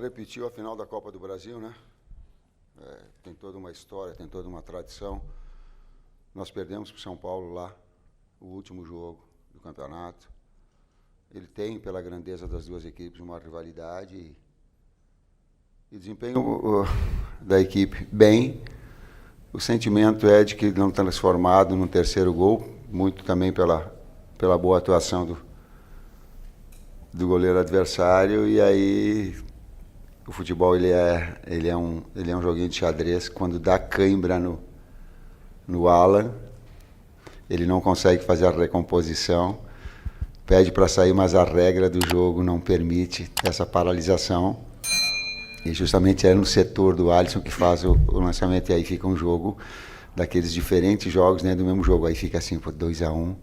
Repetiu a final da Copa do Brasil, né? Tem toda uma história, tem toda uma tradição. Nós perdemos para o São Paulo lá, o último jogo do campeonato. Ele tem, pela grandeza das duas equipes, uma rivalidade e desempenho da equipe bem. O sentimento é de que não transformado no terceiro gol, muito também pela boa atuação do goleiro adversário. E aí o futebol ele é um joguinho de xadrez. Quando dá cãibra no Alan, ele não consegue fazer a recomposição, pede para sair, mas a regra do jogo não permite essa paralisação. E justamente é no setor do Alisson que faz o lançamento, e aí fica um jogo daqueles diferentes jogos dentro do mesmo jogo. Aí fica assim, por 2-1,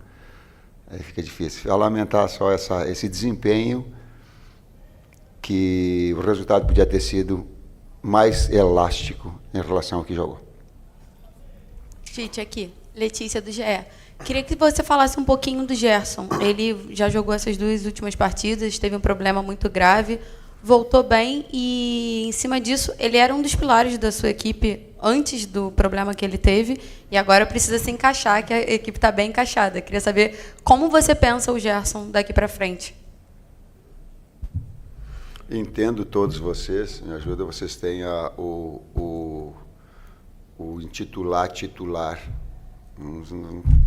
aí fica difícil. A lamentar só esse desempenho, que o resultado podia ter sido mais elástico em relação ao que jogou. Tite, aqui, Letícia do GE. Queria que você falasse um pouquinho do Gerson. Ele já jogou essas duas últimas partidas, teve um problema muito grave, voltou bem e, em cima disso, ele era um dos pilares da sua equipe antes do problema que ele teve e agora precisa se encaixar, que a equipe está bem encaixada. Queria saber como você pensa o Gerson daqui para frente. Entendo todos vocês, me ajuda, vocês têm o intitular titular.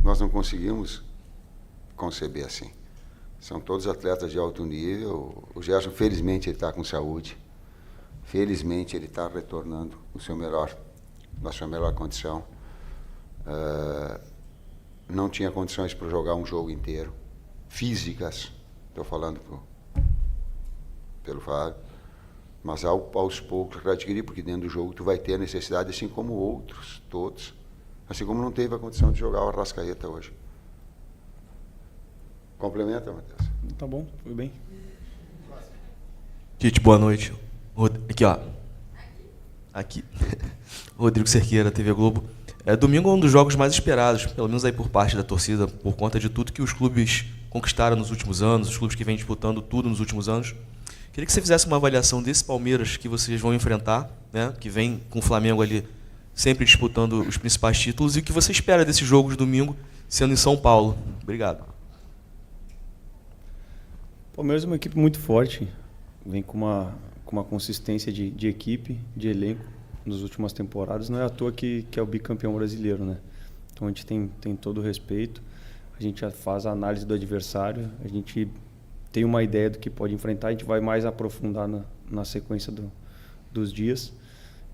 Nós não conseguimos conceber assim. São todos atletas de alto nível. O Gerson, felizmente, ele está com saúde. Felizmente, ele está retornando na sua melhor condição. Não tinha condições para jogar um jogo inteiro. Físicas, estou falando pelo Fábio. Mas aos poucos para adquirir, porque dentro do jogo tu vai ter a necessidade, assim como outros, todos. Assim como não teve a condição de jogar o Arrascaeta hoje. Complementa, Matheus. Tá bom, foi bem. Tite, boa noite. Aqui, ó. Aqui. Rodrigo Cerqueira, TV Globo. Domingo é um dos jogos mais esperados, pelo menos aí por parte da torcida, por conta de tudo que os clubes conquistaram nos últimos anos, os clubes que vêm disputando tudo nos últimos anos. Queria que você fizesse uma avaliação desse Palmeiras que vocês vão enfrentar, né, que vem com o Flamengo ali sempre disputando os principais títulos, e o que você espera desse jogo de domingo, sendo em São Paulo. Obrigado. O Palmeiras é uma equipe muito forte, vem com uma consistência de equipe, de elenco nas últimas temporadas. Não é à toa que é o bicampeão brasileiro, né? Então a gente tem todo o respeito, a gente já faz a análise do adversário, a gente tem uma ideia do que pode enfrentar, a gente vai mais aprofundar na sequência dos dias.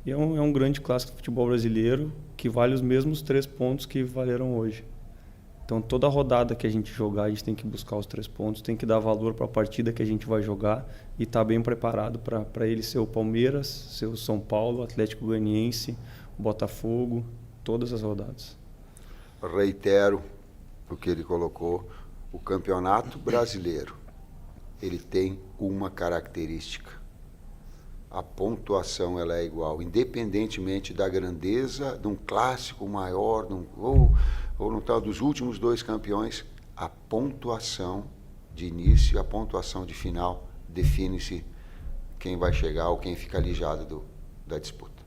E é um grande clássico do futebol brasileiro que vale os mesmos 3 pontos que valeram hoje. Então, toda rodada que a gente jogar, a gente tem que buscar os 3 pontos, tem que dar valor para a partida que a gente vai jogar e estar bem preparado para ele ser o Palmeiras, ser o São Paulo, o Atlético Goianiense, o Botafogo, todas as rodadas. Reitero o que ele colocou. O Campeonato Brasileiro, ele tem uma característica. A pontuação ela é igual, independentemente da grandeza de um clássico maior, ou no tal dos últimos 2 campeões, a pontuação de início e a pontuação de final define-se quem vai chegar ou quem fica alijado da disputa.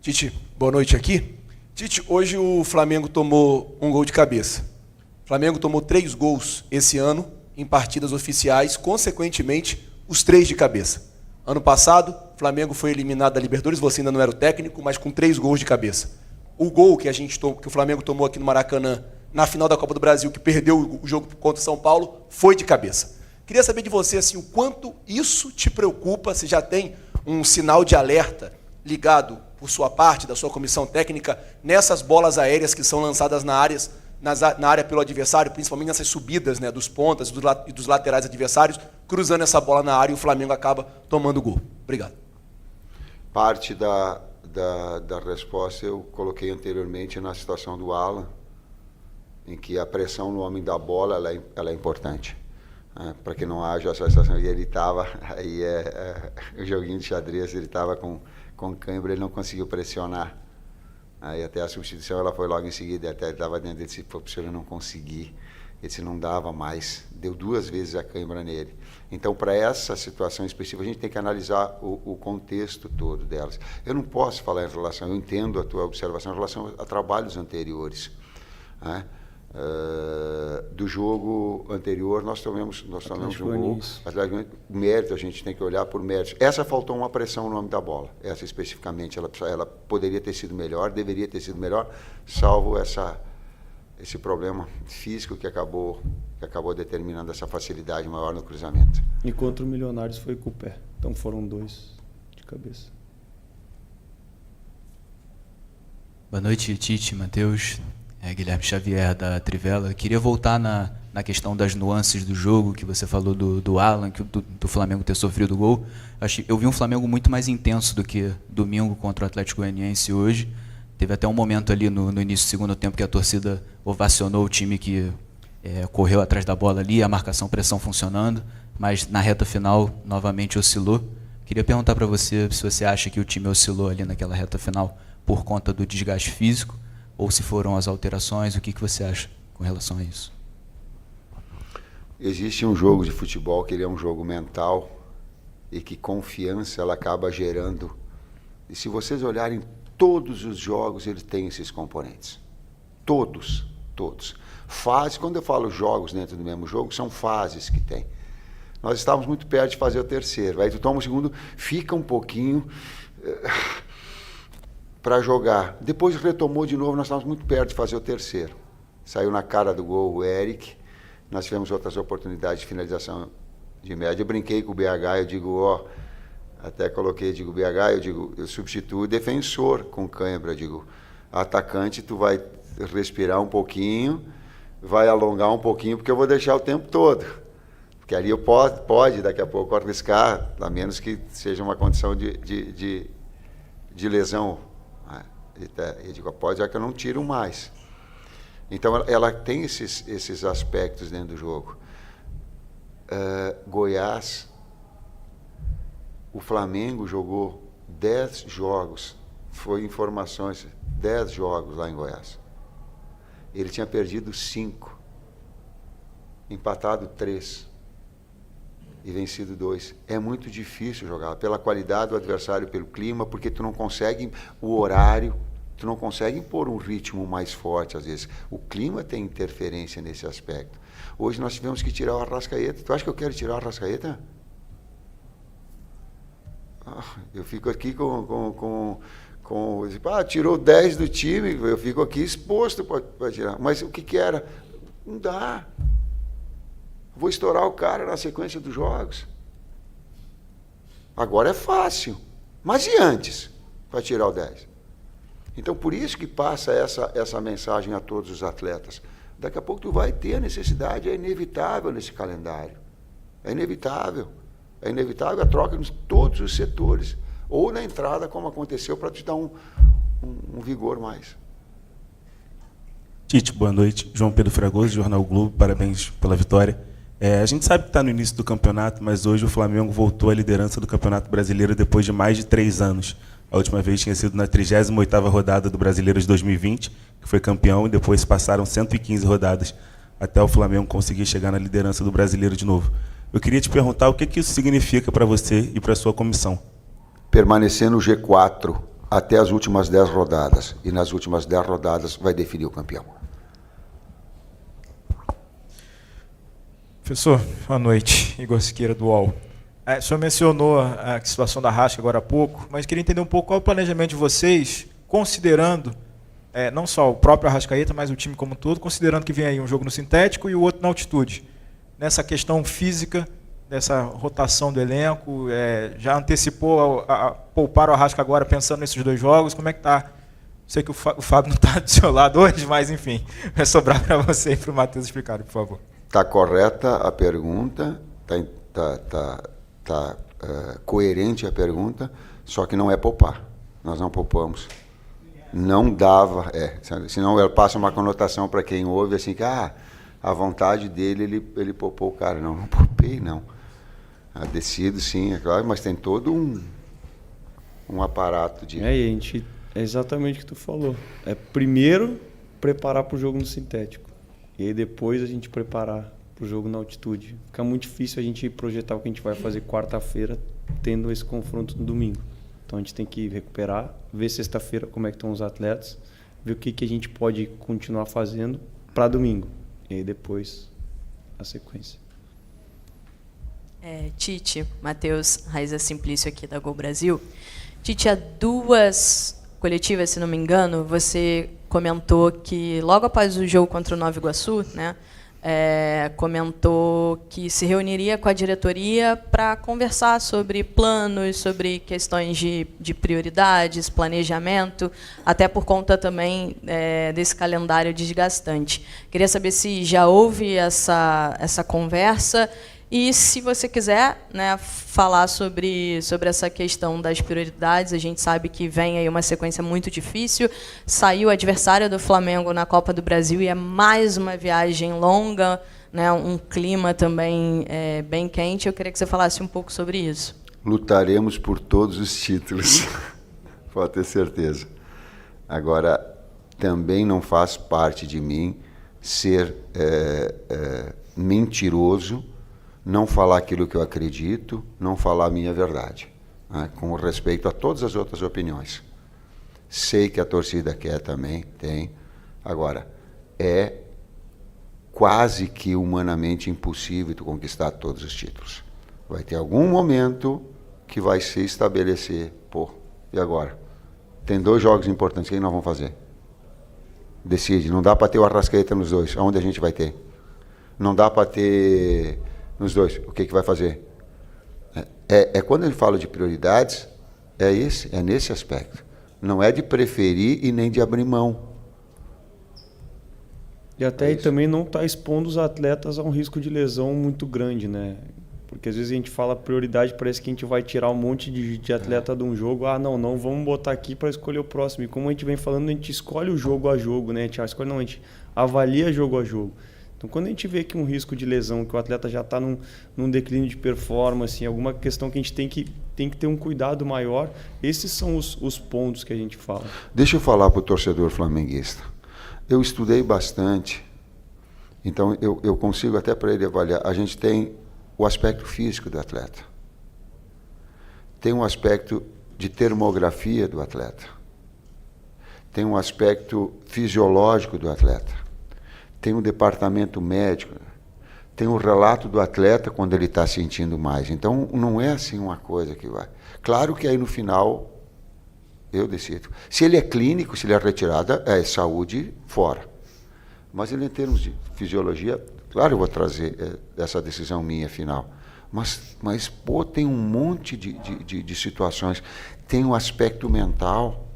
Tite, boa noite aqui. Tite, hoje o Flamengo tomou um gol de cabeça. O Flamengo tomou 3 gols esse ano em partidas oficiais, consequentemente, os 3 de cabeça. Ano passado, o Flamengo foi eliminado da Libertadores, você ainda não era o técnico, mas com 3 gols de cabeça. O gol que o Flamengo tomou aqui no Maracanã, na final da Copa do Brasil, que perdeu o jogo contra o São Paulo, foi de cabeça. Queria saber de você assim, o quanto isso te preocupa, se já tem um sinal de alerta ligado por sua parte, da sua comissão técnica, nessas bolas aéreas que são lançadas na área pelo adversário, principalmente nessas subidas, né, dos pontas e dos laterais adversários, cruzando essa bola na área e o Flamengo acaba tomando o gol. Obrigado. Parte da resposta eu coloquei anteriormente na situação do Alan, em que a pressão no homem da bola ela é importante. Para que não haja essa situação. E ele estava, aí o joguinho de xadrez, ele estava com cãibra, ele não conseguiu pressionar. Aí até a substituição ela foi logo em seguida, até ele estava dentro, ele disse, pô, se eu não conseguir, ele disse, não dava mais, deu 2 vezes a cãibra nele. Então, para essa situação específica, a gente tem que analisar o contexto todo delas. Eu não posso falar em relação, eu entendo a tua observação em relação a trabalhos anteriores, né? Do jogo anterior, nós tomamos um gol. O mérito, a gente tem que olhar por méritos. Essa faltou uma pressão no nome da bola. Essa especificamente, ela poderia ter sido melhor, deveria ter sido melhor, salvo esse problema físico que acabou determinando essa facilidade maior no cruzamento. E contra o Milionários foi com o pé. Então foram 2 de cabeça. Boa noite, Tite, Matheus. Guilherme Xavier, da Trivela. Queria voltar na questão das nuances do jogo, que você falou do Alan, do Flamengo ter sofrido gol. Eu vi um Flamengo muito mais intenso do que domingo contra o Atlético Goianiense hoje. Teve até um momento ali no início do segundo tempo que a torcida ovacionou o time que correu atrás da bola ali, a marcação, pressão funcionando, mas na reta final novamente oscilou. Queria perguntar para você se você acha que o time oscilou ali naquela reta final por conta do desgaste físico, ou se foram as alterações, o que você acha com relação a isso? Existe um jogo de futebol que ele é um jogo mental e que confiança ela acaba gerando. E se vocês olharem todos os jogos, ele tem esses componentes. Todos. Fases, quando eu falo jogos dentro do mesmo jogo, são fases que tem. Nós estávamos muito perto de fazer o terceiro. Aí tu toma o segundo, fica um pouquinho para jogar. Depois retomou de novo, nós estávamos muito perto de fazer o terceiro. Saiu na cara do gol o Eric. Nós tivemos outras oportunidades de finalização de média. Eu brinquei com o BH, eu digo, até coloquei, eu substituo o defensor com cãibra, atacante, tu vai respirar um pouquinho, vai alongar um pouquinho, porque eu vou deixar o tempo todo. Porque ali eu pode daqui a pouco arriscar, a menos que seja uma condição de lesão. Eu digo, pode, já que eu não tiro mais. Então, ela tem esses aspectos dentro do jogo. Goiás, o Flamengo jogou 10 jogos, foi informações, 10 jogos lá em Goiás. Ele tinha perdido 5, empatado 3 e vencido 2. É muito difícil jogar, pela qualidade do adversário, pelo clima, porque tu não consegue o horário, tu não consegue impor um ritmo mais forte, às vezes. O clima tem interferência nesse aspecto. Hoje nós tivemos que tirar o Arrascaeta. Tu acha que eu quero tirar o Arrascaeta? Eu fico aqui tirou 10 do time, eu fico aqui exposto para tirar. Mas o que era? Não dá. Vou estourar o cara na sequência dos jogos. Agora é fácil. Mas e antes? Para tirar o 10. Então, por isso que passa essa mensagem a todos os atletas. Daqui a pouco tu vai ter a necessidade, é inevitável nesse calendário. É inevitável. É inevitável a troca em todos os setores. Ou na entrada, como aconteceu, para te dar um vigor mais. Tite, boa noite. João Pedro Fragoso, Jornal Globo, parabéns pela vitória. A gente sabe que está no início do campeonato, mas hoje o Flamengo voltou à liderança do Campeonato Brasileiro depois de mais de 3 anos. A última vez tinha sido na 38ª rodada do Brasileiro de 2020, que foi campeão, e depois passaram 115 rodadas até o Flamengo conseguir chegar na liderança do Brasileiro de novo. Eu queria te perguntar o que isso significa para você e para a sua comissão. Permanecer no G4 até as últimas 10 rodadas. E nas últimas 10 rodadas vai definir o campeão. Professor, boa noite. Igor Siqueira, do UOL. O senhor mencionou a situação da Rasca agora há pouco, mas queria entender um pouco qual é o planejamento de vocês, considerando não só o próprio Arrascaeta, mas o time como um todo, considerando que vem aí um jogo no sintético e o outro na altitude. Nessa questão física, dessa rotação do elenco, já antecipou a poupar o Arrasca agora pensando nesses 2 jogos, como é que está? Sei que o Fábio não está do seu lado hoje, mas enfim, vai sobrar para você e para o Matheus explicar, por favor. Está correta a pergunta, está coerente a pergunta, só que não é poupar. Nós não poupamos. Não dava, senão ela passa uma conotação para quem ouve assim que a vontade dele, ele poupou o cara. Não poupei, não. Decido, sim, é claro, mas tem todo um aparato de... É exatamente o que tu falou. Primeiro preparar para o jogo no sintético. E aí depois a gente preparar pro jogo na altitude. Fica muito difícil a gente projetar o que a gente vai fazer quarta-feira, tendo esse confronto no domingo. Então a gente tem que recuperar, ver sexta-feira como é que estão os atletas, ver o que a gente pode continuar fazendo para domingo. E aí depois a sequência. Tite, Matheus, Raiza Simplício aqui da Gol Brasil. Tite, há 2 coletivas, se não me engano, você comentou que logo após o jogo contra o Nova Iguaçu, né, comentou que se reuniria com a diretoria para conversar sobre planos, sobre questões de prioridades, planejamento, até por conta também desse calendário desgastante. Queria saber se já houve essa conversa e, se você quiser, né, falar sobre essa questão das prioridades. A gente sabe que vem aí uma sequência muito difícil. Saiu o adversário do Flamengo na Copa do Brasil e é mais uma viagem longa, né, um clima também bem quente. Eu queria que você falasse um pouco sobre isso. Lutaremos por todos os títulos, pode ter certeza. Agora, também não faz parte de mim ser mentiroso, não falar aquilo que eu acredito, não falar a minha verdade, né, com respeito a todas as outras opiniões. Sei que a torcida quer também, tem. Agora, é quase que humanamente impossível tu conquistar todos os títulos. Vai ter algum momento que vai se estabelecer, e agora? Tem 2 jogos importantes, o que nós vamos fazer? Decide, não dá para ter o Arrascaeta nos 2, aonde a gente vai ter? Não dá para ter nos 2, o que vai fazer? Quando ele fala de prioridades, é nesse aspecto. Não é de preferir e nem de abrir mão. E até aí também não está expondo os atletas a um risco de lesão muito grande, né? Porque às vezes a gente fala prioridade, parece que a gente vai tirar um monte de atleta de um jogo. Não, vamos botar aqui para escolher o próximo. E como a gente vem falando, a gente escolhe o jogo a jogo, né? A gente avalia jogo a jogo. Então, quando a gente vê que um risco de lesão, que o atleta já está num declínio de performance, alguma questão que a gente tem que ter um cuidado maior, esses são os pontos que a gente fala. Deixa eu falar para o torcedor flamenguista. Eu estudei bastante, então eu consigo até para ele avaliar. A gente tem o aspecto físico do atleta, tem um aspecto de termografia do atleta, tem um aspecto fisiológico do atleta, tem um departamento médico, tem o relato do atleta quando ele está sentindo mais. Então, não é assim uma coisa que vai. Claro que aí no final eu decido. Se ele é clínico, se ele é retirada, é saúde fora. Mas ele, em termos de fisiologia, claro, eu vou trazer essa decisão minha final. Mas tem um monte de situações. Tem um aspecto mental.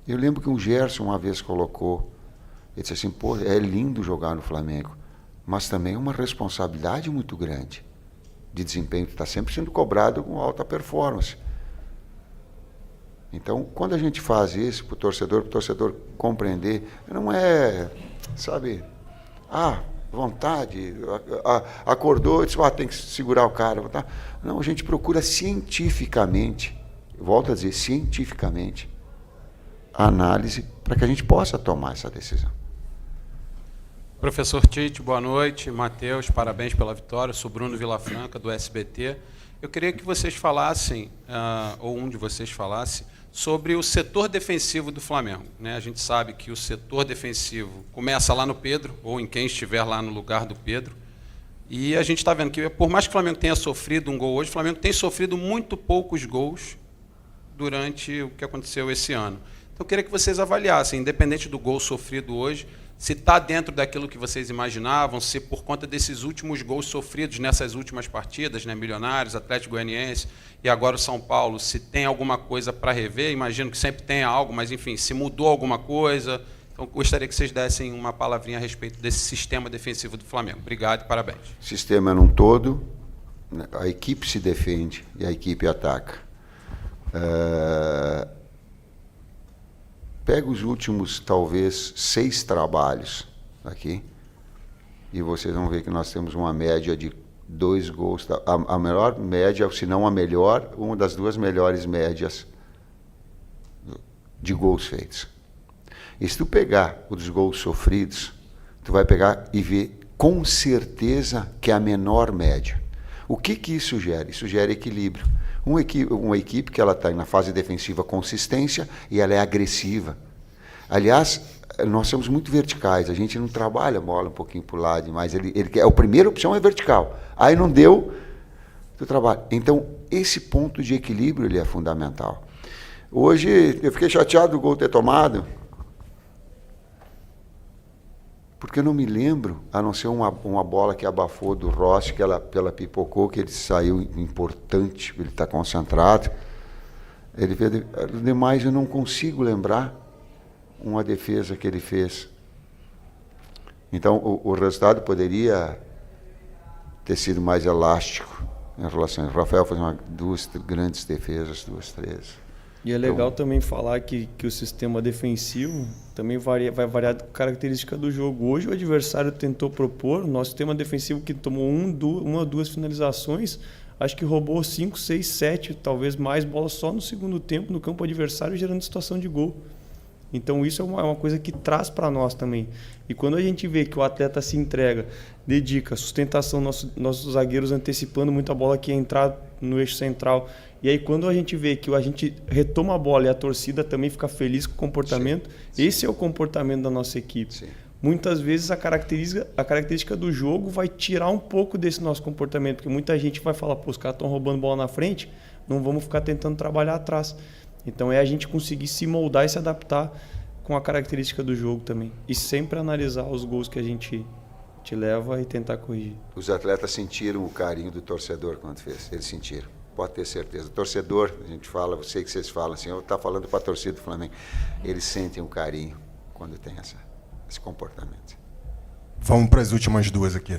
Eu lembro que um Gerson uma vez colocou, ele disse assim, é lindo jogar no Flamengo, mas também é uma responsabilidade muito grande de desempenho, que está sempre sendo cobrado com alta performance. Então, quando a gente faz isso para o torcedor compreender, não é, sabe, vontade, acordou e disse, tem que segurar o cara. Tá? Não, a gente procura cientificamente, volto a dizer, cientificamente, a análise para que a gente possa tomar essa decisão. Professor Tite, boa noite. Matheus, parabéns pela vitória. Eu sou Bruno Vilafranca, do SBT. Eu queria que vocês falassem, ou um de vocês falasse, sobre o setor defensivo do Flamengo. Né? A gente sabe que o setor defensivo começa lá no Pedro, ou em quem estiver lá no lugar do Pedro. E a gente está vendo que, por mais que o Flamengo tenha sofrido um gol hoje, o Flamengo tem sofrido muito poucos gols durante o que aconteceu esse ano. Então, eu queria que vocês avaliassem, independente do gol sofrido hoje, se está dentro daquilo que vocês imaginavam, se por conta desses últimos gols sofridos nessas últimas partidas, né, Milionários, Atlético Goianiense e agora o São Paulo, se tem alguma coisa para rever. Imagino que sempre tenha algo, mas, enfim, se mudou alguma coisa. Então, gostaria que vocês dessem uma palavrinha a respeito desse sistema defensivo do Flamengo. Obrigado e parabéns. Sistema num todo, a equipe se defende e a equipe ataca. Pega os últimos, talvez, 6 trabalhos aqui e vocês vão ver que nós temos uma média de 2 gols. A melhor média, se não a melhor, uma das 2 melhores médias de gols feitos. E se tu pegar os gols sofridos, tu vai pegar e ver com certeza que é a menor média. O que isso gera? Isso gera equilíbrio. Uma equipe que ela está na fase defensiva consistência e ela é agressiva. Aliás, nós somos muito verticais, a gente não trabalha a bola um pouquinho para o lado, mas a primeira opção é vertical. Aí não deu, tu trabalha. Então, esse ponto de equilíbrio ele é fundamental. Hoje, eu fiquei chateado do gol ter tomado, porque eu não me lembro, a não ser uma bola que abafou do Rossi, que ela pipocou, que ele saiu importante, ele está concentrado. Ele fez, demais eu não consigo lembrar uma defesa que ele fez. Então, o resultado poderia ter sido mais elástico em relação. O Rafael fez duas grandes defesas, 2, 3. E é legal também falar que o sistema defensivo também vai variar da característica do jogo. Hoje o adversário tentou propor, o nosso sistema defensivo que tomou uma ou duas finalizações, acho que roubou 5, 6, 7, talvez mais bolas só no segundo tempo no campo adversário, gerando situação de gol. Então isso é uma coisa que traz para nós também. E quando a gente vê que o atleta se entrega, dedica, sustentação, nossos zagueiros antecipando muito a bola que ia entrar no eixo central. E aí quando a gente vê que a gente retoma a bola e a torcida também fica feliz com o comportamento, sim. Esse é o comportamento da nossa equipe. Sim. Muitas vezes a característica do jogo vai tirar um pouco desse nosso comportamento, porque muita gente vai falar, pô, os caras estão roubando bola na frente, não vamos ficar tentando trabalhar atrás. Então é a gente conseguir se moldar e se adaptar com a característica do jogo também. E sempre analisar os gols que a gente te leva e tentar corrigir. Os atletas sentiram o carinho do torcedor quando fez, eles sentiram. Pode ter certeza. O torcedor, a gente fala, eu sei que vocês falam assim, eu estou falando para a torcida do Flamengo, eles sentem o carinho quando tem esse comportamento. Vamos para as últimas duas aqui.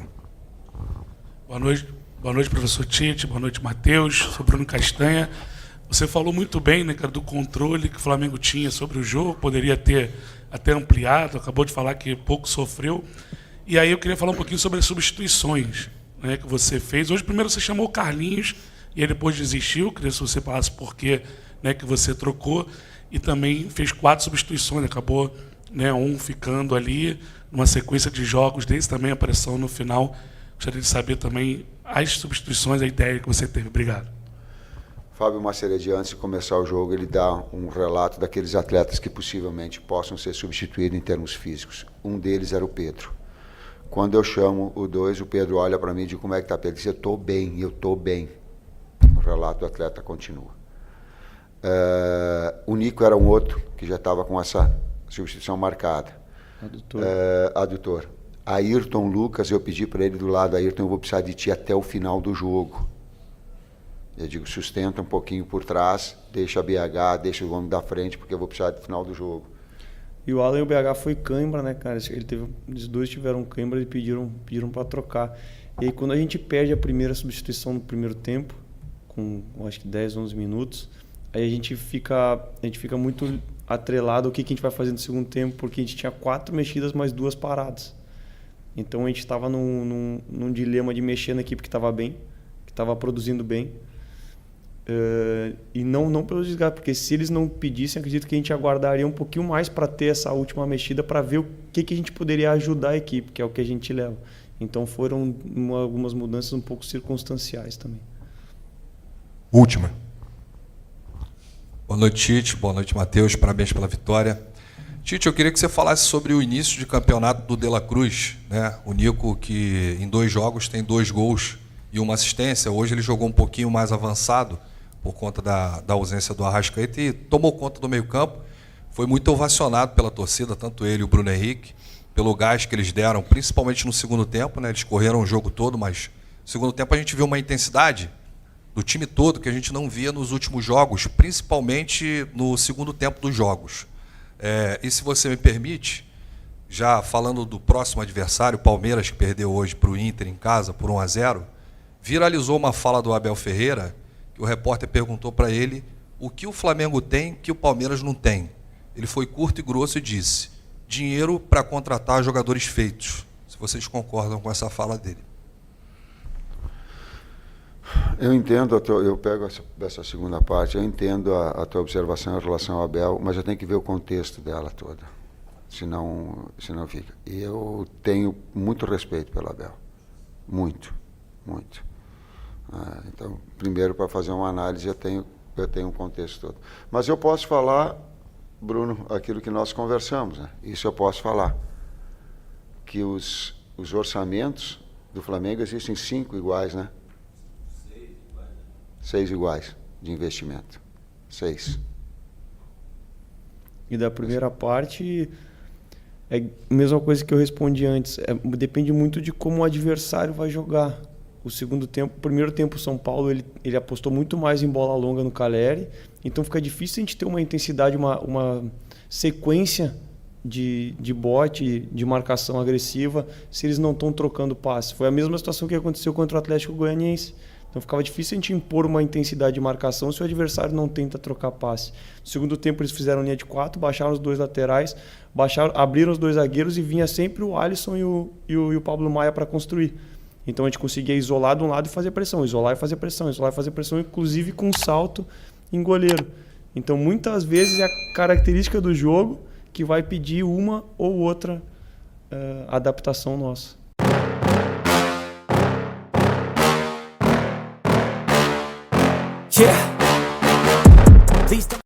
Boa noite, professor Tite, boa noite, Matheus, sou Bruno Castanha. Você falou muito bem, né, cara, do controle que o Flamengo tinha sobre o jogo, poderia ter até ampliado, acabou de falar que pouco sofreu. E aí eu queria falar um pouquinho sobre as substituições, né, que você fez. Hoje, primeiro, você chamou o Carlinhos e aí depois desistiu. Queria que você falasse por que, né, que você trocou. E também fez 4 substituições, acabou, né, um ficando ali, numa sequência de jogos desse, também apareceu no final. Gostaria de saber também as substituições, a ideia que você teve. Obrigado. Fábio Maceredi, antes de começar o jogo, ele dá um relato daqueles atletas que possivelmente possam ser substituídos em termos físicos. Um deles era o Pedro. Quando eu chamo o 2, o Pedro olha para mim e diz, como é que está, Pedro? Ele diz, eu estou bem. O relato do atleta continua. O Nico era um outro que já estava com essa substituição marcada. Adutor. Ayrton Lucas, eu pedi para ele do lado, Ayrton, eu vou precisar de ti até o final do jogo. Eu digo, sustenta um pouquinho por trás, deixa a BH, deixa o homem da frente, porque eu vou precisar do final do jogo. E o Alan e o BH foi cãibra, né, cara? Os dois tiveram cãibra e pediram para trocar. E aí, quando a gente perde a primeira substituição no primeiro tempo, com acho que 10, 11 minutos, aí a gente fica muito atrelado ao que a gente vai fazer no segundo tempo, porque a gente tinha 4 mexidas mais 2 paradas. Então a gente estava num dilema de mexer na equipe que estava bem, que estava produzindo bem, e não pelo desgaste, porque se eles não pedissem, acredito que a gente aguardaria um pouquinho mais para ter essa última mexida, para ver o que a gente poderia ajudar a equipe, que é o que a gente leva. Então foram algumas mudanças um pouco circunstanciais também. Última. Boa noite, Tite. Boa noite, Matheus. Parabéns pela vitória. Tite, eu queria que você falasse sobre o início de campeonato do De La Cruz, né? O Nico, que em 2 jogos tem 2 gols e 1 assistência. Hoje ele jogou um pouquinho mais avançado por conta da ausência do Arrascaeta e tomou conta do meio-campo. Foi muito ovacionado pela torcida, tanto ele e o Bruno Henrique, pelo gás que eles deram, principalmente no segundo tempo, né? Eles correram o jogo todo, mas no segundo tempo a gente viu uma intensidade do time todo que a gente não via nos últimos jogos, principalmente no segundo tempo dos jogos. E se você me permite, já falando do próximo adversário, o Palmeiras, que perdeu hoje para o Inter em casa por 1-0, viralizou uma fala do Abel Ferreira, que o repórter perguntou para ele o que o Flamengo tem que o Palmeiras não tem. Ele foi curto e grosso e disse, dinheiro para contratar jogadores feitos. Se vocês concordam com essa fala dele. Eu entendo, eu pego essa segunda parte, eu entendo a tua observação em relação ao Abel, mas eu tenho que ver o contexto dela toda. senão fica. E eu tenho muito respeito pelo Abel. Muito, muito. Então, primeiro, para fazer uma análise, eu tenho um contexto todo. Mas eu posso falar, Bruno, aquilo que nós conversamos, né? Isso eu posso falar. Que os orçamentos do Flamengo existem 5 iguais, né? 6 iguais de investimento. 6. E da primeira parte, é a mesma coisa que eu respondi antes. Depende muito de como o adversário vai jogar. O primeiro tempo, o São Paulo, ele apostou muito mais em bola longa no Caleri. Então fica difícil a gente ter uma intensidade, uma sequência de bote, de marcação agressiva, se eles não estão trocando passe. Foi a mesma situação que aconteceu contra o Atlético Goianiense. Então ficava difícil a gente impor uma intensidade de marcação se o adversário não tenta trocar passe. No segundo tempo eles fizeram linha de 4, baixaram os 2 laterais, abriram os 2 zagueiros e vinha sempre o Alisson e o Pablo Maia para construir. Então a gente conseguia isolar de um lado e fazer pressão, isolar e fazer pressão, isolar e fazer pressão, inclusive com salto em goleiro. Então muitas vezes é a característica do jogo que vai pedir uma ou outra adaptação nossa. Yeah. Please don't